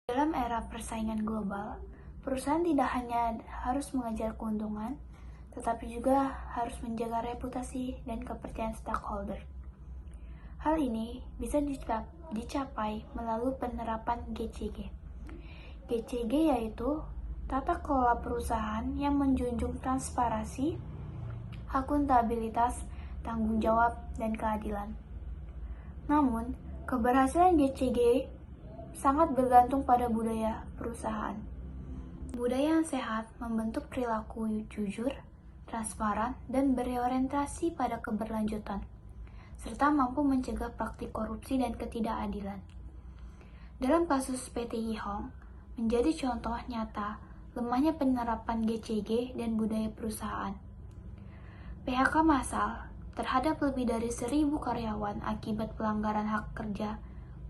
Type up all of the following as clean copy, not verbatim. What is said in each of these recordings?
Dalam era persaingan global, perusahaan tidak hanya harus mengejar keuntungan, tetapi juga harus menjaga reputasi dan kepercayaan stakeholder. Hal ini bisa dicapai melalui penerapan GCG. GCG yaitu tata kelola perusahaan yang menjunjung transparansi, akuntabilitas, tanggung jawab, dan keadilan. Namun, keberhasilan GCG sangat bergantung pada budaya perusahaan. Budaya yang sehat membentuk perilaku jujur, transparan, dan berorientasi pada keberlanjutan, serta mampu mencegah praktik korupsi dan ketidakadilan. Dalam kasus PT Yihong, menjadi contoh nyata lemahnya penerapan GCG dan budaya perusahaan. PHK massal terhadap lebih dari 1.000 karyawan akibat pelanggaran hak kerja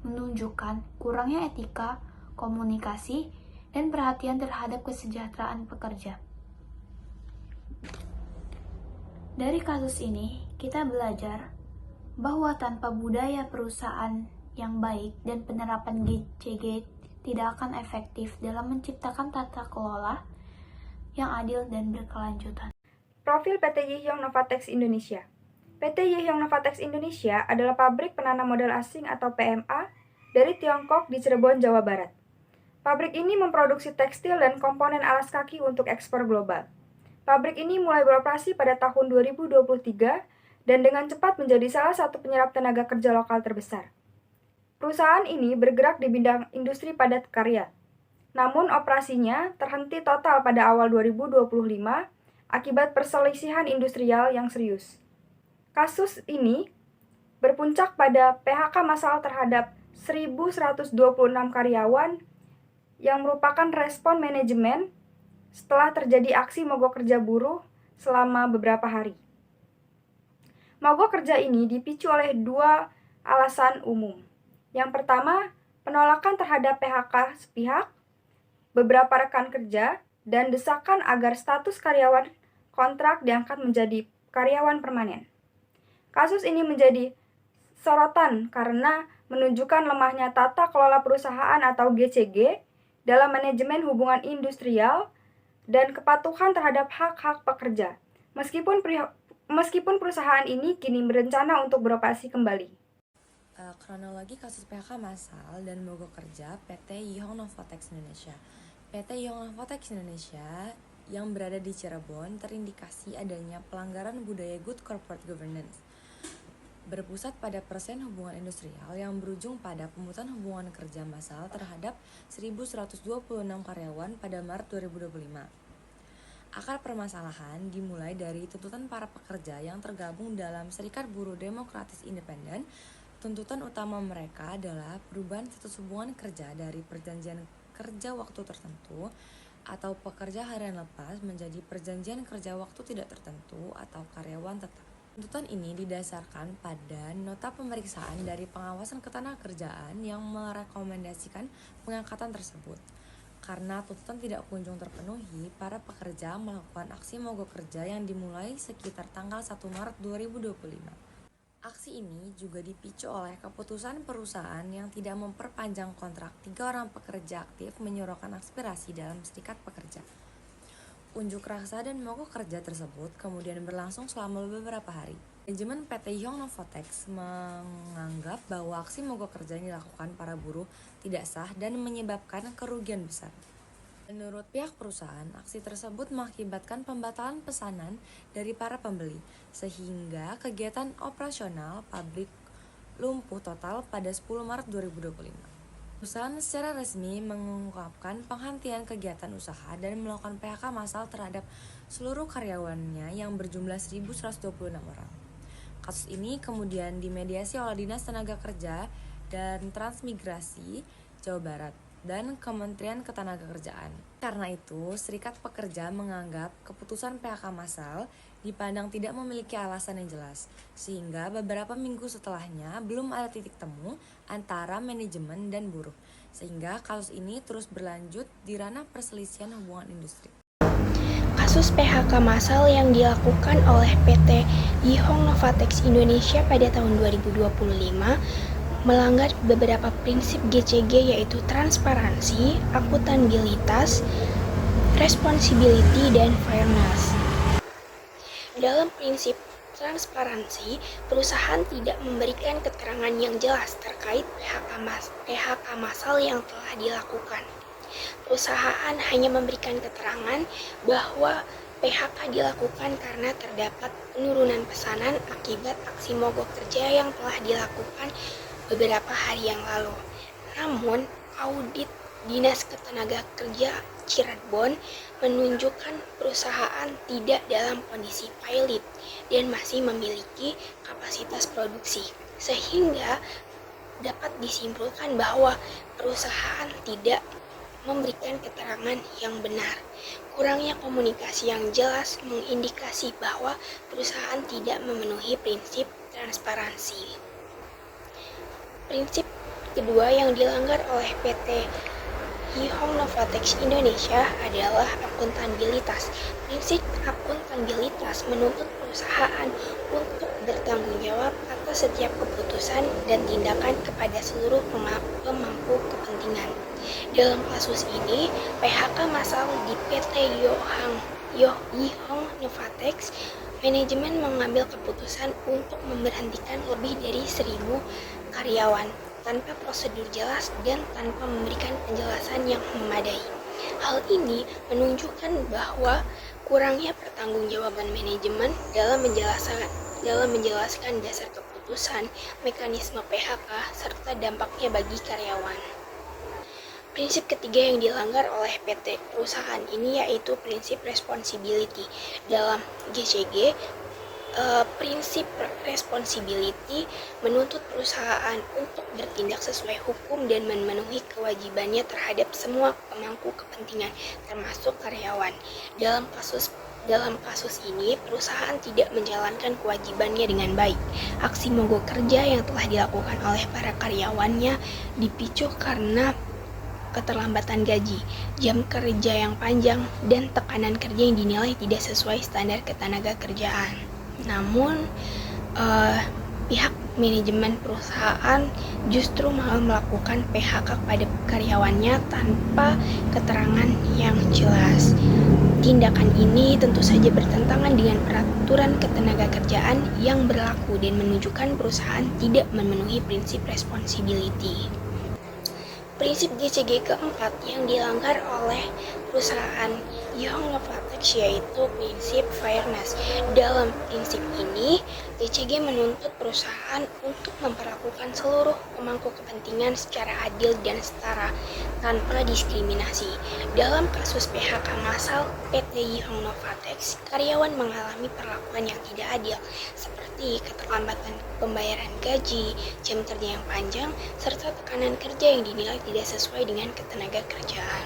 menunjukkan kurangnya etika, komunikasi, dan perhatian terhadap kesejahteraan pekerja. Dari kasus ini, kita belajar bahwa tanpa budaya perusahaan yang baik dan penerapan GCG tidak akan efektif dalam menciptakan tata kelola yang adil dan berkelanjutan. Profil PT Yihong Novatek Indonesia. PT Yihong Novatek Indonesia adalah pabrik penanam modal asing atau PMA dari Tiongkok di Cirebon, Jawa Barat. Pabrik ini memproduksi tekstil dan komponen alas kaki untuk ekspor global. Pabrik ini mulai beroperasi pada tahun 2023 dan dengan cepat menjadi salah satu penyerap tenaga kerja lokal terbesar. Perusahaan ini bergerak di bidang industri padat karya. Namun operasinya terhenti total pada awal 2025 akibat perselisihan industrial yang serius. Kasus ini berpuncak pada PHK massal terhadap 1.126 karyawan yang merupakan respon manajemen setelah terjadi aksi mogok kerja buruh selama beberapa hari. Mogok kerja ini dipicu oleh dua alasan umum. Yang pertama, penolakan terhadap PHK sepihak, beberapa rekan kerja, dan desakan agar status karyawan kontrak diangkat menjadi karyawan permanen. Kasus ini menjadi sorotan karena menunjukkan lemahnya tata kelola perusahaan atau GCG dalam manajemen hubungan industrial dan kepatuhan terhadap hak-hak pekerja. Meskipun perusahaan ini kini berencana untuk beroperasi kembali. Kronologi kasus PHK massal dan mogok kerja PT Yihong Novatek Indonesia. PT Yihong Novatek Indonesia yang berada di Cirebon terindikasi adanya pelanggaran budaya good corporate governance. Berpusat pada persen hubungan industrial yang berujung pada pemutusan hubungan kerja massal terhadap 1.126 karyawan pada Maret 2025. Akar permasalahan dimulai dari tuntutan para pekerja yang tergabung dalam Serikat Buruh Demokratis Independen. Tuntutan utama mereka adalah perubahan status hubungan kerja dari perjanjian kerja waktu tertentu atau pekerja harian lepas menjadi perjanjian kerja waktu tidak tertentu atau karyawan tetap. Tuntutan ini didasarkan pada nota pemeriksaan dari pengawasan ketenagakerjaan yang merekomendasikan pengangkatan tersebut. Karena tuntutan tidak kunjung terpenuhi, para pekerja melakukan aksi mogok kerja yang dimulai sekitar tanggal 1 Maret 2025. Aksi ini juga dipicu oleh keputusan perusahaan yang tidak memperpanjang kontrak 3 orang pekerja aktif menyuarakan aspirasi dalam serikat pekerja. Unjuk rasa dan mogok kerja tersebut kemudian berlangsung selama beberapa hari. Manajemen PT Yihong Novatek menganggap bahwa aksi mogok kerja yang dilakukan para buruh tidak sah dan menyebabkan kerugian besar. Menurut pihak perusahaan, aksi tersebut mengakibatkan pembatalan pesanan dari para pembeli, sehingga kegiatan operasional pabrik lumpuh total pada 10 Maret 2025. Perusahaan secara resmi mengungkapkan penghentian kegiatan usaha dan melakukan PHK massal terhadap seluruh karyawannya yang berjumlah 1.126 orang. Kasus ini kemudian dimediasi oleh Dinas Tenaga Kerja dan Transmigrasi Jawa Barat dan Kementerian Ketenagakerjaan. Karena itu, Serikat Pekerja menganggap keputusan PHK massal dipandang tidak memiliki alasan yang jelas, sehingga beberapa minggu setelahnya belum ada titik temu antara manajemen dan buruh, sehingga kasus ini terus berlanjut di ranah perselisihan hubungan industri. Kasus PHK massal yang dilakukan oleh PT Yihong Novatek Indonesia pada tahun 2025 melanggar beberapa prinsip GCG yaitu transparansi, akuntabilitas, responsibility, dan fairness. Dalam prinsip transparansi, perusahaan tidak memberikan keterangan yang jelas terkait PHK massal yang telah dilakukan. Perusahaan hanya memberikan keterangan bahwa PHK dilakukan karena terdapat penurunan pesanan akibat aksi mogok kerja yang telah dilakukan beberapa hari yang lalu. Namun, audit Dinas Ketenagakerjaan Cirebon menunjukkan perusahaan tidak dalam kondisi pilot dan masih memiliki kapasitas produksi, sehingga dapat disimpulkan bahwa perusahaan tidak memberikan keterangan yang benar. Kurangnya komunikasi yang jelas mengindikasi bahwa perusahaan tidak memenuhi prinsip transparansi. Prinsip kedua yang dilanggar oleh PT Yihong Novatek Indonesia adalah akuntabilitas. Prinsip akuntabilitas menuntut perusahaan untuk bertanggung jawab atas setiap keputusan dan tindakan kepada seluruh pemangku kepentingan. Dalam kasus ini, PHK massal di PT Yihong Novatek, manajemen mengambil keputusan untuk memberhentikan lebih dari 1.000 karyawan tanpa prosedur jelas dan tanpa memberikan penjelasan yang memadai. Hal ini menunjukkan bahwa kurangnya pertanggungjawaban manajemen dalam menjelaskan dasar keputusan, mekanisme PHK, serta dampaknya bagi karyawan. Prinsip ketiga yang dilanggar oleh PT perusahaan ini yaitu prinsip responsibility. Dalam GCG, prinsip responsibility menuntut perusahaan untuk bertindak sesuai hukum dan memenuhi kewajibannya terhadap semua pemangku kepentingan, termasuk karyawan. Dalam kasus ini, perusahaan tidak menjalankan kewajibannya dengan baik. Aksi mogok kerja yang telah dilakukan oleh para karyawannya dipicu karena keterlambatan gaji, jam kerja yang panjang, dan tekanan kerja yang dinilai tidak sesuai standar ketenagakerjaan. Namun, pihak manajemen perusahaan justru malah melakukan PHK kepada karyawannya tanpa keterangan yang jelas. Tindakan ini tentu saja bertentangan dengan peraturan ketenagakerjaan yang berlaku dan menunjukkan perusahaan tidak memenuhi prinsip responsibility. Prinsip GCG keempat yang dilanggar oleh perusahaan Yihong Novatek yaitu prinsip fairness. Dalam prinsip ini, GCG menuntut perusahaan untuk memperlakukan seluruh pemangku kepentingan secara adil dan setara, tanpa diskriminasi. Dalam kasus PHK massal PT Yihong Novatek, karyawan mengalami perlakuan yang tidak adil, seperti keterlambatan pembayaran gaji, jam kerja yang panjang, serta tekanan kerja yang dinilai tidak sesuai dengan ketenagakerjaan.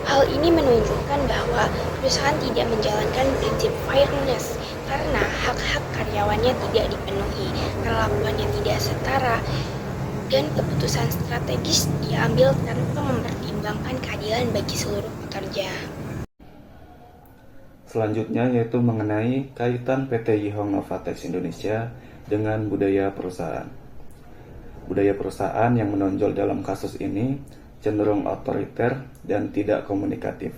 Hal ini menunjukkan bahwa perusahaan tidak menjalankan prinsip fairness karena hak-hak karyawannya tidak dipenuhi, perlakuannya tidak setara, dan keputusan strategis diambil tanpa mempertimbangkan keadilan bagi seluruh pekerja. Selanjutnya yaitu mengenai kaitan PT Yihong Novatek Indonesia dengan budaya perusahaan. Budaya perusahaan yang menonjol dalam kasus ini cenderung otoriter dan tidak komunikatif.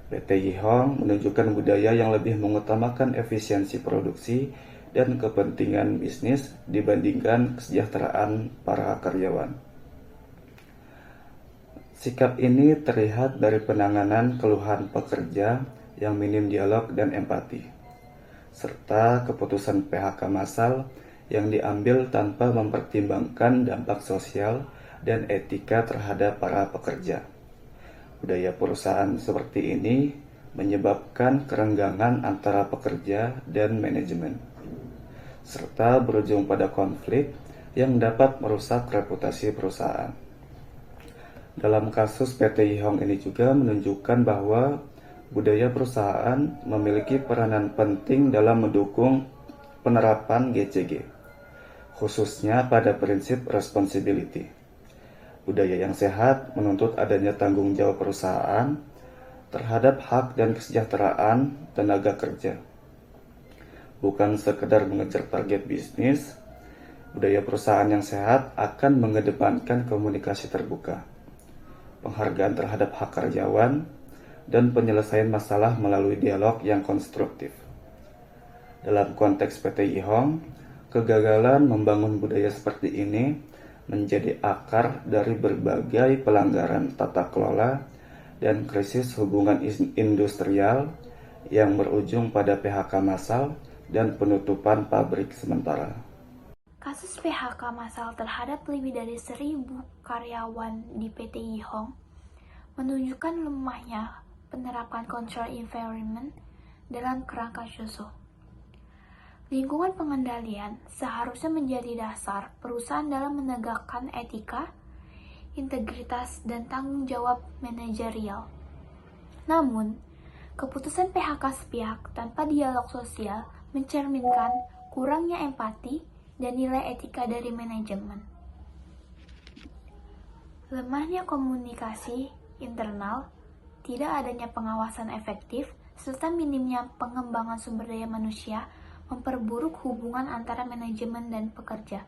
PT Yihong menunjukkan budaya yang lebih mengutamakan efisiensi produksi dan kepentingan bisnis dibandingkan kesejahteraan para karyawan. Sikap ini terlihat dari penanganan keluhan pekerja yang minim dialog dan empati, serta keputusan PHK massal yang diambil tanpa mempertimbangkan dampak sosial dan etika terhadap para pekerja. Budaya perusahaan seperti ini menyebabkan kerenggangan antara pekerja dan manajemen, serta berujung pada konflik yang dapat merusak reputasi perusahaan. Dalam kasus PT Yihong ini juga menunjukkan bahwa budaya perusahaan memiliki peranan penting dalam mendukung penerapan GCG, khususnya pada prinsip responsibility. Budaya yang sehat menuntut adanya tanggung jawab perusahaan terhadap hak dan kesejahteraan tenaga kerja, bukan sekedar mengejar target bisnis Budaya perusahaan yang sehat akan mengedepankan komunikasi terbuka, penghargaan terhadap hak karyawan, dan penyelesaian masalah melalui dialog yang konstruktif. Dalam konteks PT Yihong, kegagalan membangun budaya seperti ini menjadi akar dari berbagai pelanggaran tata kelola dan krisis hubungan industrial yang berujung pada PHK massal dan penutupan pabrik sementara. Kasus PHK massal terhadap lebih dari 1.000 karyawan di PT Yihong menunjukkan lemahnya penerapan control environment dalam kerangka COSO. Lingkungan pengendalian seharusnya menjadi dasar perusahaan dalam menegakkan etika, integritas, dan tanggung jawab manajerial. Namun, keputusan PHK sepihak tanpa dialog sosial mencerminkan kurangnya empati dan nilai etika dari manajemen. Lemahnya komunikasi internal, tidak adanya pengawasan efektif, serta minimnya pengembangan sumber daya manusia memperburuk hubungan antara manajemen dan pekerja.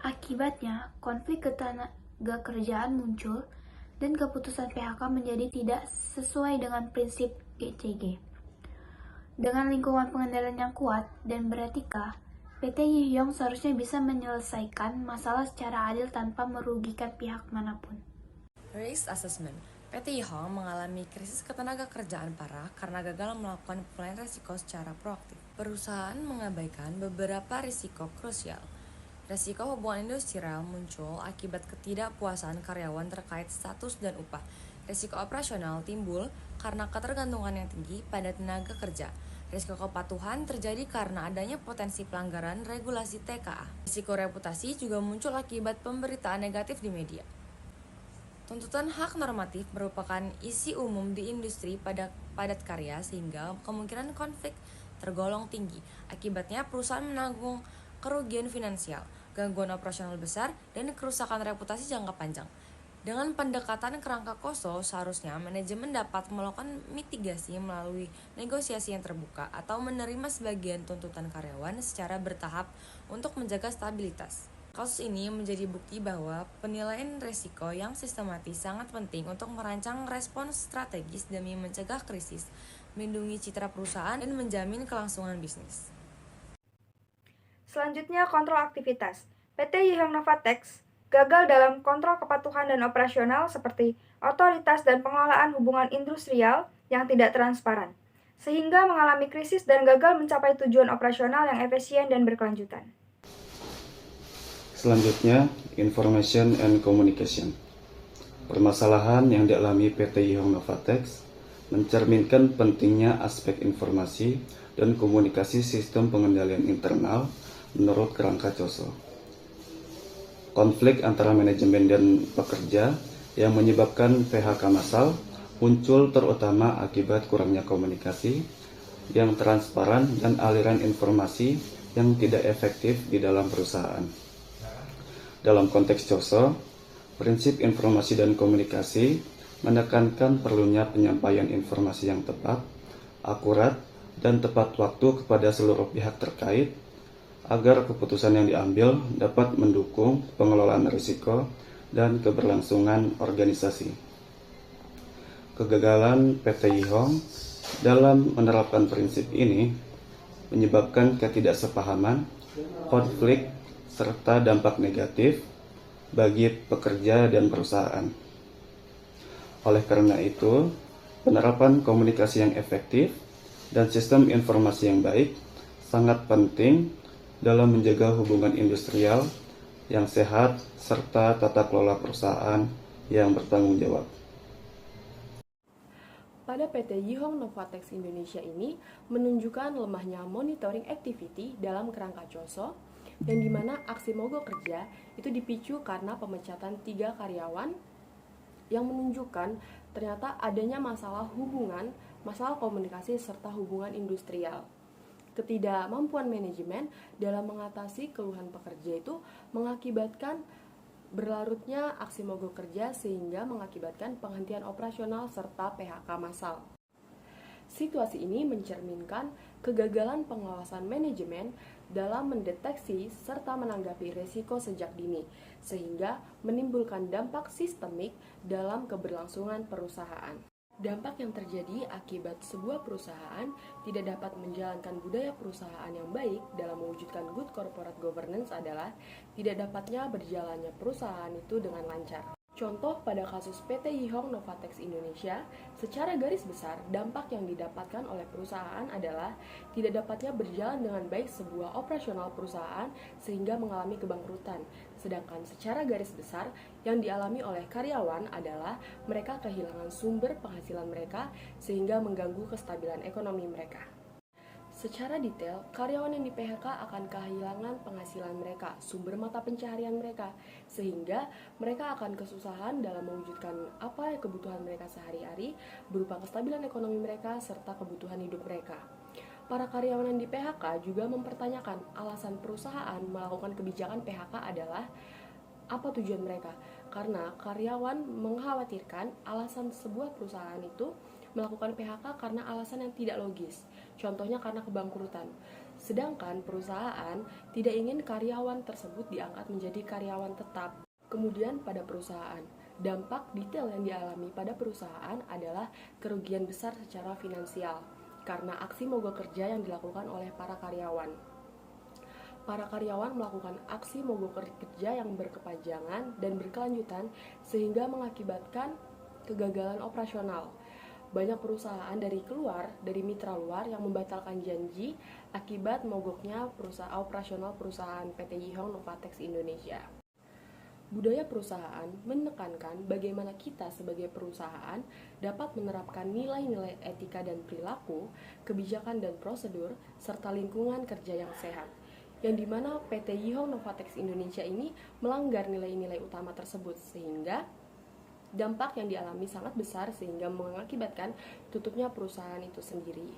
Akibatnya, konflik ketenaga kerjaan muncul dan keputusan PHK menjadi tidak sesuai dengan prinsip GCG. Dengan lingkungan pengendalian yang kuat dan beretika, PT Yihong seharusnya bisa menyelesaikan masalah secara adil tanpa merugikan pihak manapun. Risk Assessment. PT Yihong mengalami krisis ketenaga kerjaan parah karena gagal melakukan penilaian risiko secara proaktif. Perusahaan mengabaikan beberapa risiko krusial. Risiko hubungan industrial muncul akibat ketidakpuasan karyawan terkait status dan upah. Risiko operasional timbul karena ketergantungan yang tinggi pada tenaga kerja. Risiko kepatuhan terjadi karena adanya potensi pelanggaran regulasi TKA. Risiko reputasi juga muncul akibat pemberitaan negatif di media. Tuntutan hak normatif merupakan isi umum di industri padat karya sehingga kemungkinan konflik tergolong tinggi. Akibatnya perusahaan menanggung kerugian finansial, gangguan operasional besar, dan kerusakan reputasi jangka panjang. Dengan pendekatan kerangka COSO, seharusnya manajemen dapat melakukan mitigasi melalui negosiasi yang terbuka atau menerima sebagian tuntutan karyawan secara bertahap untuk menjaga stabilitas. Kasus ini menjadi bukti bahwa penilaian risiko yang sistematis sangat penting untuk merancang respons strategis demi mencegah krisis, melindungi citra perusahaan, dan menjamin kelangsungan bisnis. Selanjutnya, kontrol aktivitas. PT Yihong Novatek gagal dalam kontrol kepatuhan dan operasional seperti otoritas dan pengelolaan hubungan industrial yang tidak transparan, sehingga mengalami krisis dan gagal mencapai tujuan operasional yang efisien dan berkelanjutan. Selanjutnya, Information and Communication. Permasalahan yang dialami PT Yihong Novatek mencerminkan pentingnya aspek informasi dan komunikasi sistem pengendalian internal menurut kerangka COSO. Konflik antara manajemen dan pekerja yang menyebabkan PHK massal muncul terutama akibat kurangnya komunikasi yang transparan dan aliran informasi yang tidak efektif di dalam perusahaan. Dalam konteks COSO, prinsip informasi dan komunikasi menekankan perlunya penyampaian informasi yang tepat, akurat, dan tepat waktu kepada seluruh pihak terkait agar keputusan yang diambil dapat mendukung pengelolaan risiko dan keberlangsungan organisasi. Kegagalan PT Yihong dalam menerapkan prinsip ini menyebabkan ketidaksepahaman, konflik, serta dampak negatif bagi pekerja dan perusahaan. Oleh karena itu, penerapan komunikasi yang efektif dan sistem informasi yang baik sangat penting dalam menjaga hubungan industrial yang sehat serta tata kelola perusahaan yang bertanggung jawab. Pada PT Yihong Novatek Indonesia ini menunjukkan lemahnya monitoring activity dalam kerangka COSO, yang dimana aksi mogok kerja itu dipicu karena pemecatan 3 karyawan yang menunjukkan ternyata adanya masalah hubungan, masalah komunikasi, serta hubungan industrial. Ketidakmampuan manajemen dalam mengatasi keluhan pekerja itu mengakibatkan berlarutnya aksi mogok kerja sehingga mengakibatkan penghentian operasional serta PHK massal. Situasi ini mencerminkan kegagalan pengawasan manajemen dalam mendeteksi serta menanggapi risiko sejak dini, sehingga menimbulkan dampak sistemik dalam keberlangsungan perusahaan. Dampak yang terjadi akibat sebuah perusahaan tidak dapat menjalankan budaya perusahaan yang baik dalam mewujudkan good corporate governance adalah tidak dapatnya berjalannya perusahaan itu dengan lancar. Contoh pada kasus PT Yihong Novatex Indonesia, secara garis besar dampak yang didapatkan oleh perusahaan adalah tidak dapatnya berjalan dengan baik sebuah operasional perusahaan sehingga mengalami kebangkrutan. Sedangkan secara garis besar yang dialami oleh karyawan adalah mereka kehilangan sumber penghasilan mereka sehingga mengganggu kestabilan ekonomi mereka. Secara detail, karyawan yang di PHK akan kehilangan penghasilan mereka, sumber mata pencaharian mereka, sehingga mereka akan kesusahan dalam mewujudkan apa kebutuhan mereka sehari-hari berupa kestabilan ekonomi mereka serta kebutuhan hidup mereka. Para karyawan yang di PHK juga mempertanyakan alasan perusahaan melakukan kebijakan PHK adalah apa tujuan mereka, karena karyawan mengkhawatirkan alasan sebuah perusahaan itu melakukan PHK karena alasan yang tidak logis, contohnya karena kebangkrutan. Sedangkan perusahaan tidak ingin karyawan tersebut diangkat menjadi karyawan tetap. Kemudian pada perusahaan, dampak detail yang dialami pada perusahaan adalah kerugian besar secara finansial karena aksi mogok kerja yang dilakukan oleh para karyawan. Para karyawan melakukan aksi mogok kerja yang berkepanjangan dan berkelanjutan sehingga mengakibatkan kegagalan operasional. Banyak perusahaan dari mitra luar yang membatalkan janji akibat mogoknya operasional perusahaan PT Yihong Novatex Indonesia. Budaya perusahaan menekankan bagaimana kita sebagai perusahaan dapat menerapkan nilai-nilai etika dan perilaku, kebijakan dan prosedur, serta lingkungan kerja yang sehat, yang dimana PT Yihong Novatex Indonesia ini melanggar nilai-nilai utama tersebut, sehingga dampak yang dialami sangat besar sehingga mengakibatkan tutupnya perusahaan itu sendiri.